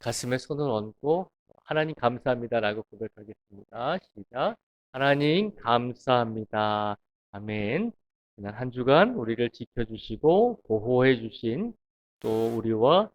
가슴에 손을 얹고 하나님 감사합니다라고 고백하겠습니다. 시작. 하나님 감사합니다. 아멘. 지난 한 주간 우리를 지켜주시고 보호해 주신 또 우리와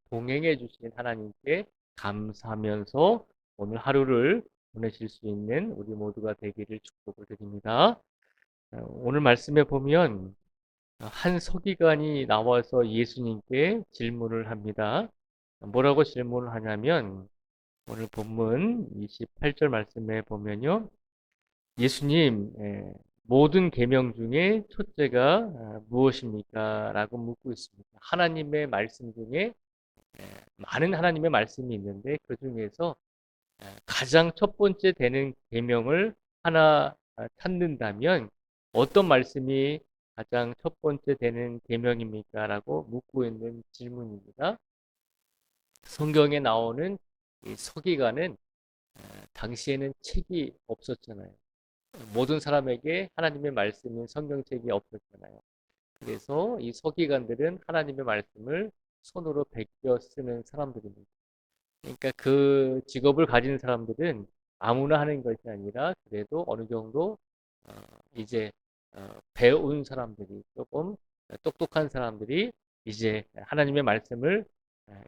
동행해 주신 하나님께 감사하면서 오늘 하루를 보내실 수 있는 우리 모두가 되기를 축복을 드립니다. 오늘 말씀에 보면 한 서기관이 나와서 예수님께 질문을 합니다. 뭐라고 질문을 하냐면 오늘 본문 28절 말씀에 보면요. 예수님, 모든 계명 중에 첫째가 무엇입니까? 라고 묻고 있습니다. 하나님의 말씀 중에 많은 하나님의 말씀이 있는데 그 중에서 가장 첫 번째 되는 계명을 하나 찾는다면 어떤 말씀이 가장 첫 번째 되는 계명입니까? 라고 묻고 있는 질문입니다. 성경에 나오는 이 서기관은 당시에는 책이 없었잖아요. 모든 사람에게 하나님의 말씀인 성경책이 없었잖아요. 그래서 이 서기관들은 하나님의 말씀을 손으로 베껴 쓰는 사람들입니다. 그러니까 그 직업을 가진 사람들은 아무나 하는 것이 아니라 그래도 어느 정도 어, 이제 배운 사람들이 조금 똑똑한 사람들이 이제 하나님의 말씀을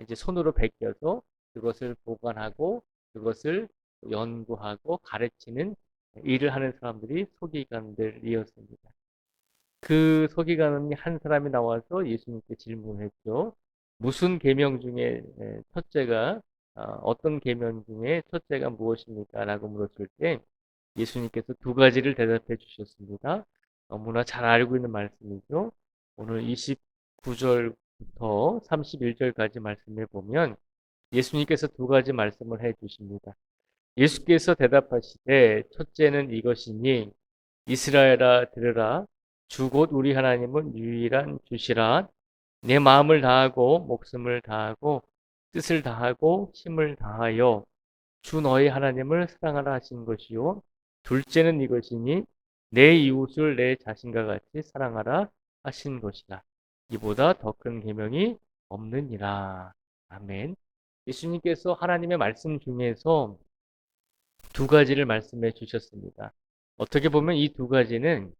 이제 손으로 베껴서 그것을 보관하고 그것을 연구하고 가르치는 일을 하는 사람들이 서기관들이었습니다. 그 서기관은 한 사람이 나와서 예수님께 질문했죠. 무슨 계명 중에 첫째가 어떤 계명 중에 첫째가 무엇입니까? 라고 물었을 때 예수님께서 두 가지를 대답해 주셨습니다. 너무나 잘 알고 있는 말씀이죠. 오늘 29절부터 31절까지 말씀해 보면 예수님께서 두 가지 말씀을 해 주십니다. 예수께서 대답하시되 첫째는 이것이니 이스라엘아 들으라 주 곧 우리 하나님은 유일한 주시라 내 마음을 다하고 목숨을 다하고 뜻을 다하고 힘을 다하여 주 너희 하나님을 사랑하라 하신 것이요 둘째는 이것이니 내 이웃을 내 자신과 같이 사랑하라 하신 것이라 이보다 더 큰 계명이 없느니라. 아멘. 예수님께서 하나님의 말씀 중에서 두 가지를 말씀해 주셨습니다. 어떻게 보면 이 두 가지는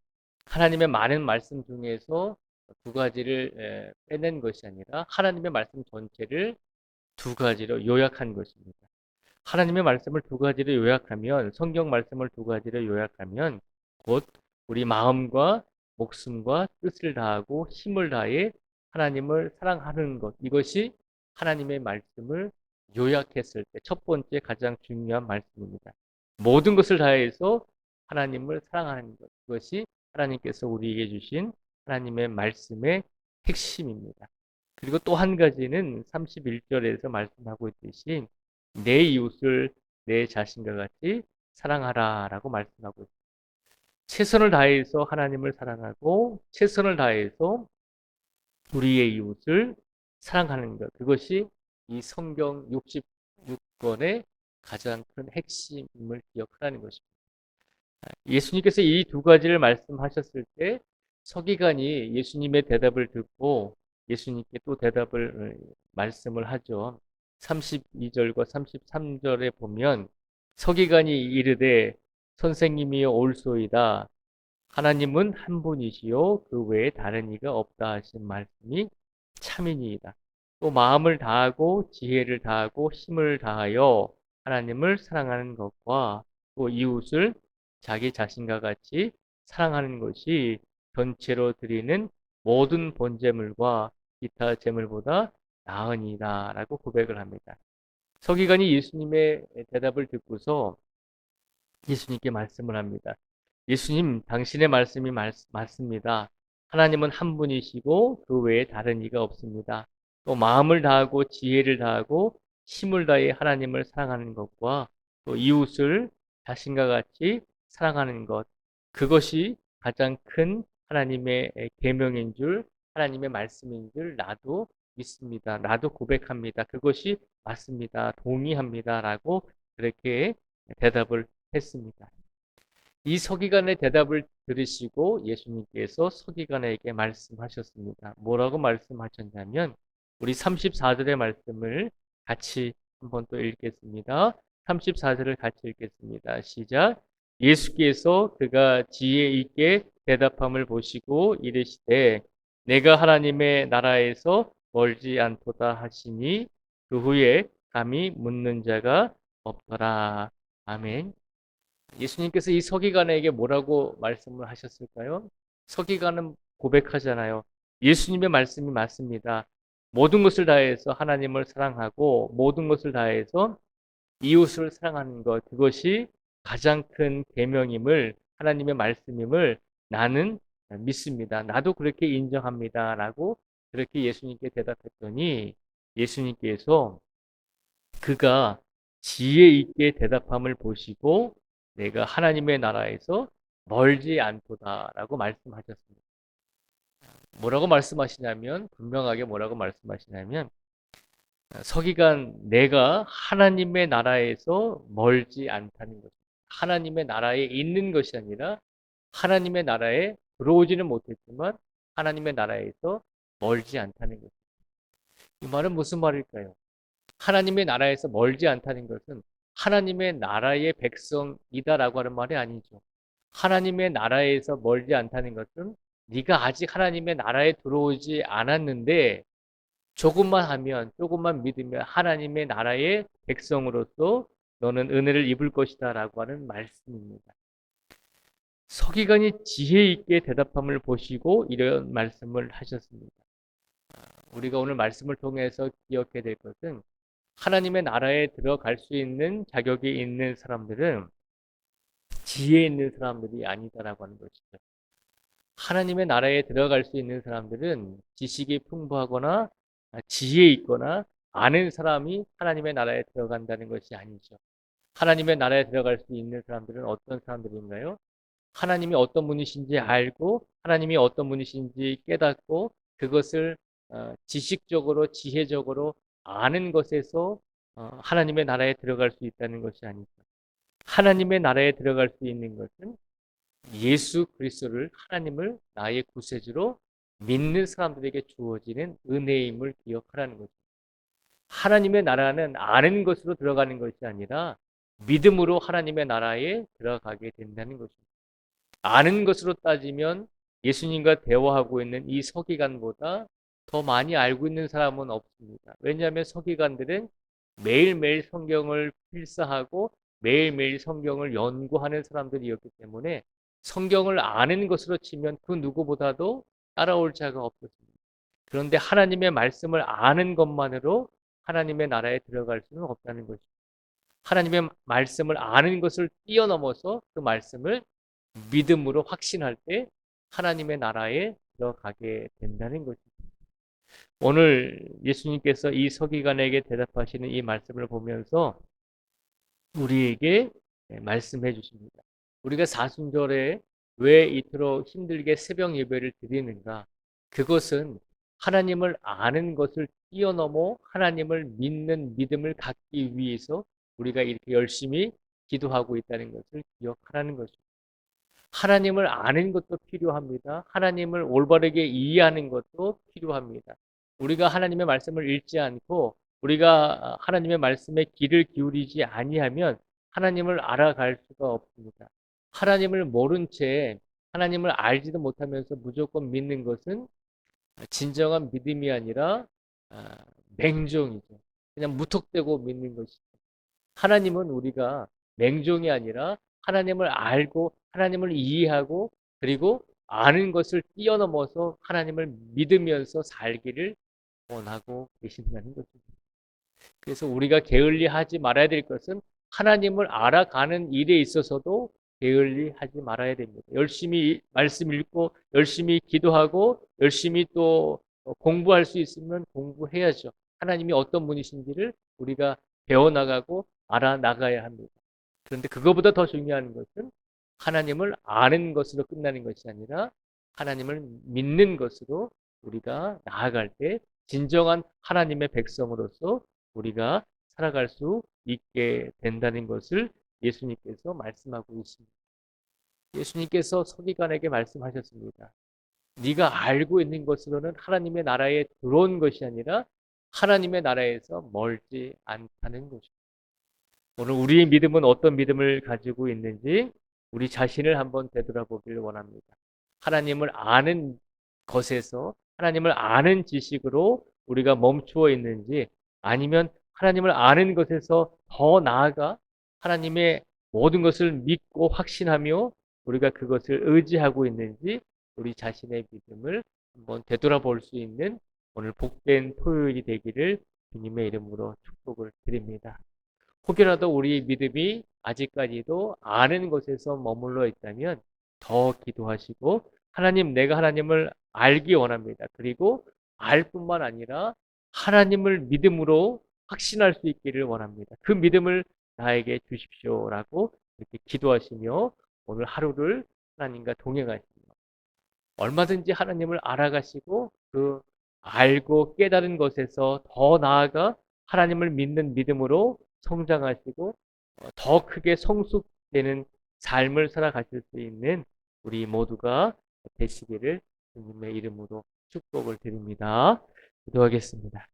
하나님의 많은 말씀 중에서 두 가지를 빼낸 것이 아니라 하나님의 말씀 전체를 두 가지로 요약한 것입니다. 하나님의 말씀을 두 가지로 요약하면 성경 말씀을 두 가지로 요약하면 곧 우리 마음과 목숨과 뜻을 다하고 힘을 다해 하나님을 사랑하는 것 이것이 하나님의 말씀을 요약했을 때 첫 번째 가장 중요한 말씀입니다. 모든 것을 다해서 하나님을 사랑하는 것 그것이 하나님께서 우리에게 주신 하나님의 말씀의 핵심입니다. 그리고 또 한 가지는 31절에서 말씀하고 있듯이 내 이웃을 내 자신과 같이 사랑하라라고 말씀하고 있습니다. 최선을 다해서 하나님을 사랑하고 최선을 다해서 우리의 이웃을 사랑하는 것. 그것이 이 성경 66권의 가장 큰 핵심을 기억하라는 것입니다. 예수님께서 이 두 가지를 말씀하셨을 때 서기관이 예수님의 대답을 듣고 예수님께 또 대답을 말씀을 하죠. 32절과 33절에 보면 서기관이 이르되 선생님이여 올소이다. 하나님은 한 분이시요 그 외에 다른 이가 없다 하신 말씀이 참이니이다. 또 마음을 다하고 지혜를 다하고 힘을 다하여 하나님을 사랑하는 것과 또 이웃을 자기 자신과 같이 사랑하는 것이 전체로 드리는 모든 번제물과 기타 제물보다 나으니라 라고 고백을 합니다. 서기관이 예수님의 대답을 듣고서 예수님께 말씀을 합니다. 예수님, 당신의 말씀이 맞습니다. 하나님은 한 분이시고 그 외에 다른 이가 없습니다. 또 마음을 다하고 지혜를 다하고 힘을 다해 하나님을 사랑하는 것과 또 이웃을 자신과 같이 사랑하는 것 그것이 가장 큰 하나님의 계명인 줄 하나님의 말씀인 줄 나도 믿습니다. 나도 고백합니다. 그것이 맞습니다. 동의합니다. 라고 그렇게 대답을 했습니다. 이 서기관의 대답을 들으시고 예수님께서 서기관에게 말씀하셨습니다. 뭐라고 말씀하셨냐면 우리 34절의 말씀을 같이 한번 또 읽겠습니다. 34절을 같이 읽겠습니다. 시작. 예수께서 그가 지혜 있게 대답함을 보시고 이르시되 내가 하나님의 나라에서 멀지 않도다 하시니 그 후에 감히 묻는 자가 없더라. 아멘. 예수님께서 이 서기관에게 뭐라고 말씀을 하셨을까요? 서기관은 고백하잖아요. 예수님의 말씀이 맞습니다. 모든 것을 다해서 하나님을 사랑하고 모든 것을 다해서 이웃을 사랑하는 것, 그것이 가장 큰 계명임을, 하나님의 말씀임을 나는 믿습니다. 나도 그렇게 인정합니다. 라고 그렇게 예수님께 대답했더니 예수님께서 그가 지혜 있게 대답함을 보시고 내가 하나님의 나라에서 멀지 않도다라고 말씀하셨습니다. 뭐라고 말씀하시냐면, 분명하게 뭐라고 말씀하시냐면, 서기관, 내가 하나님의 나라에서 멀지 않다는 것입니다. 하나님의 나라에 있는 것이 아니라 하나님의 나라에 들어오지는 못했지만 하나님의 나라에서 멀지 않다는 것입니다. 이 말은 무슨 말일까요? 하나님의 나라에서 멀지 않다는 것은 하나님의 나라의 백성이다라고 하는 말이 아니죠. 하나님의 나라에서 멀지 않다는 것은 네가 아직 하나님의 나라에 들어오지 않았는데 조금만 하면, 조금만 믿으면 하나님의 나라의 백성으로서 너는 은혜를 입을 것이다라고 하는 말씀입니다. 서기관이 지혜 있게 대답함을 보시고 이런 말씀을 하셨습니다. 우리가 오늘 말씀을 통해서 기억해야 될 것은 하나님의 나라에 들어갈 수 있는 자격이 있는 사람들은 지혜 있는 사람들이 아니다라고 하는 것이죠. 하나님의 나라에 들어갈 수 있는 사람들은 지식이 풍부하거나 지혜 있거나 아는 사람이 하나님의 나라에 들어간다는 것이 아니죠. 하나님의 나라에 들어갈 수 있는 사람들은 어떤 사람들인가요? 하나님이 어떤 분이신지 알고 하나님이 어떤 분이신지 깨닫고 그것을 지식적으로 지혜적으로 아는 것에서 하나님의 나라에 들어갈 수 있다는 것이 아니죠. 하나님의 나라에 들어갈 수 있는 것은 예수 그리스도를 하나님을 나의 구세주로 믿는 사람들에게 주어지는 은혜임을 기억하라는 거죠. 하나님의 나라는 아는 것으로 들어가는 것이 아니라 믿음으로 하나님의 나라에 들어가게 된다는 것입니다. 아는 것으로 따지면 예수님과 대화하고 있는 이 서기관보다 더 많이 알고 있는 사람은 없습니다. 왜냐하면 서기관들은 매일매일 성경을 필사하고 매일매일 성경을 연구하는 사람들이었기 때문에 성경을 아는 것으로 치면 그 누구보다도 따라올 자가 없었습니다. 그런데 하나님의 말씀을 아는 것만으로 하나님의 나라에 들어갈 수는 없다는 것입니다. 하나님의 말씀을 아는 것을 뛰어넘어서 그 말씀을 믿음으로 확신할 때 하나님의 나라에 들어가게 된다는 것입니다. 오늘 예수님께서 이 서기관에게 대답하시는 이 말씀을 보면서 우리에게 말씀해 주십니다. 우리가 사순절에 왜 이토록 힘들게 새벽 예배를 드리는가? 그것은 하나님을 아는 것을 뛰어넘어 하나님을 믿는 믿음을 갖기 위해서 우리가 이렇게 열심히 기도하고 있다는 것을 기억하라는 것입니다. 하나님을 아는 것도 필요합니다. 하나님을 올바르게 이해하는 것도 필요합니다. 우리가 하나님의 말씀을 읽지 않고 우리가 하나님의 말씀에 귀를 기울이지 아니하면 하나님을 알아갈 수가 없습니다. 하나님을 모른 채 하나님을 알지도 못하면서 무조건 믿는 것은 진정한 믿음이 아니라 맹종이죠. 그냥 무턱대고 믿는 것이죠. 하나님은 우리가 맹종이 아니라 하나님을 알고 하나님을 이해하고 그리고 아는 것을 뛰어넘어서 하나님을 믿으면서 살기를 원하고 계신다는 것입니다. 그래서 우리가 게을리하지 말아야 될 것은 하나님을 알아가는 일에 있어서도 게을리하지 말아야 됩니다. 열심히 말씀 읽고 열심히 기도하고 열심히 또 공부할 수 있으면 공부해야죠. 하나님이 어떤 분이신지를 우리가 배워나가고 알아나가야 합니다. 그런데 그거보다 더 중요한 것은 하나님을 아는 것으로 끝나는 것이 아니라 하나님을 믿는 것으로 우리가 나아갈 때 진정한 하나님의 백성으로서 우리가 살아갈 수 있게 된다는 것을 예수님께서 말씀하고 있습니다. 예수님께서 서기관에게 말씀하셨습니다. 네가 알고 있는 것으로는 하나님의 나라에 들어온 것이 아니라 하나님의 나라에서 멀지 않다는 것입니다. 오늘 우리의 믿음은 어떤 믿음을 가지고 있는지 우리 자신을 한번 되돌아보길 원합니다. 하나님을 아는 것에서, 하나님을 아는 지식으로 우리가 멈추어 있는지, 아니면 하나님을 아는 것에서 더 나아가 하나님의 모든 것을 믿고 확신하며 우리가 그것을 의지하고 있는지 우리 자신의 믿음을 한번 되돌아볼 수 있는 오늘 복된 토요일이 되기를 주님의 이름으로 축복을 드립니다. 혹여라도 우리 믿음이 아직까지도 아는 것에서 머물러 있다면 더 기도하시고, 하나님, 내가 하나님을 알기 원합니다. 그리고 알 뿐만 아니라 하나님을 믿음으로 확신할 수 있기를 원합니다. 그 믿음을 나에게 주십시오라고 이렇게 기도하시며 오늘 하루를 하나님과 동행하시며 얼마든지 하나님을 알아가시고 그 알고 깨달은 것에서 더 나아가 하나님을 믿는 믿음으로 성장하시고 더 크게 성숙되는 삶을 살아가실 수 있는 우리 모두가 되시기를 주님의 이름으로 축복을 드립니다. 기도하겠습니다.